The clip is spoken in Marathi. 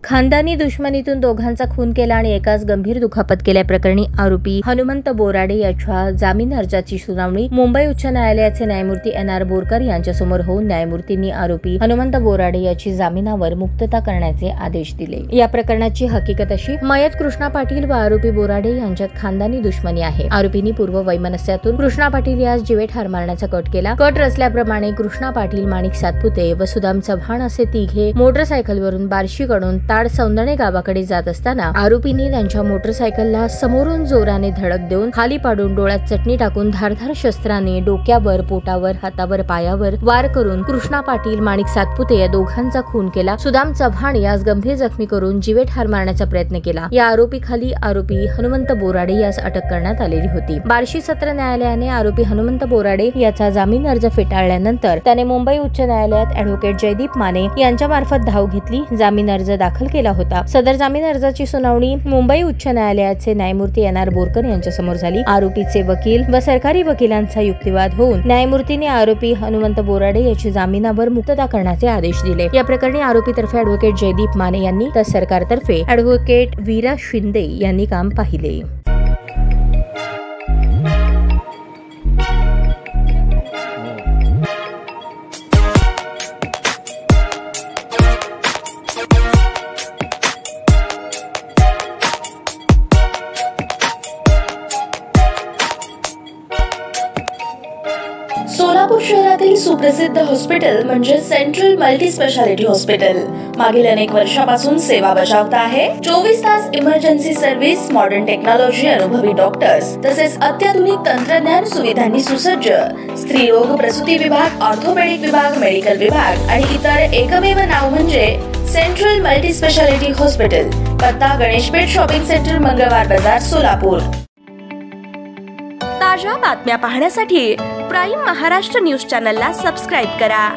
खानदानी दुश्मनीतून दोघांचा खून केला आणि एकाच गंभीर दुखापत केल्याप्रकरणी आरोपी हनुमंत बोराडे याच्या जामीन अर्जाची सुनावणी मुंबई उच्च न्यायालयाचे न्यायमूर्ती NR बोरकर यांच्यासमोर होऊन न्यायमूर्तींनी आरोपी हनुमंत बोराडे याची जामिनावर मुक्तता करण्याचे आदेश दिले। या प्रकरणाची हकीकत अशी, मयत कृष्णा पाटील व आरोपी बोराडे यांच्यात खानदानी दुश्मनी आहे। आरोपींनी पूर्व वैमनस्यातून कृष्णा पाटील यास जीवे ठार मारण्याचा कट केला। कट रचल्याप्रमाणे कृष्णा पाटील, माणिक सातपुते व सुदाम चव्हाण असे तिघे मोटरसायकलवरून बार्शीकडून ताड सौंदणे गावाकडे जात असताना आरोपींनी त्यांच्या मोटरसायकलला समोरून जोराने धडक देऊन खाली पाडून डोळ्यात चटणी टाकून धारधार शस्त्राने डोक्यावर, पोटावर, हातावर, पायावर वार करून कृष्णा पाटील, माणिक सातपुते या दोघांचा खून केला। सुदाम चव्हाण यास गंभीर जखमी करून जीवे ठार मारण्याचा प्रयत्न केला। या आरोपी आरोपी हनुमंत बोराडे यास अटक करण्यात आलेली होती। बार्शी सत्र न्यायालयाने आरोपी हनुमंत बोराडे याचा जामीन अर्ज फेटाळल्यानंतर त्याने मुंबई उच्च न्यायालयात ॲडव्होकेट जयदीप माने यांच्या मार्फत धाव घेतली, जामीन अर्ज दाखल केला होता। सदर जामीन अर्जाची सुनावणी मुंबई उच्च न्यायालयाचे न्यायमूर्ती NR बोरकर यांच्यासमोर झाली। आरोपीचे वकील व सरकारी वकिलांचा युक्तिवाद होऊन न्यायमूर्तींनी आरोपी हनुमंत बोराडे याची जामिनावर मुक्तता करण्याचे आदेश दिले। या प्रकरणी आरोपीतर्फे ॲडव्होकेट जयदीप माने यांनी तर सरकारतर्फे ॲडव्होकेट वीरा शिंदे यांनी काम पाहिले। सोलापूर शहरातील सुप्रसिद्ध हॉस्पिटल म्हणजे सेंट्रल मल्टी स्पेशालिटी हॉस्पिटल मागील अनेक वर्षापासून सेवा बजावत आहे। 24 तास इमर्जन्सी सर्व्हिस, मॉडर्न टेक्नॉलॉजी, अनुभवी डॉक्टर्स तसेच अत्याधुनिक तंत्रज्ञान सुविधांनी सुसज्ज स्त्रीरोग प्रसूती विभाग, ऑर्थोपेडिक विभाग, मेडिकल विभाग आणि इतर एकमेव नाव म्हणजे सेंट्रल मल्टी स्पेशालिटी हॉस्पिटल। पत्ता गणेशपेठ शॉपिंग सेंटर, मंगळवार बाजार, सोलापूर। ताज्या बातम्या पाहण्यासाठी प्राईम महाराष्ट्र न्यूज चॅनलला सबस्क्राईब करा।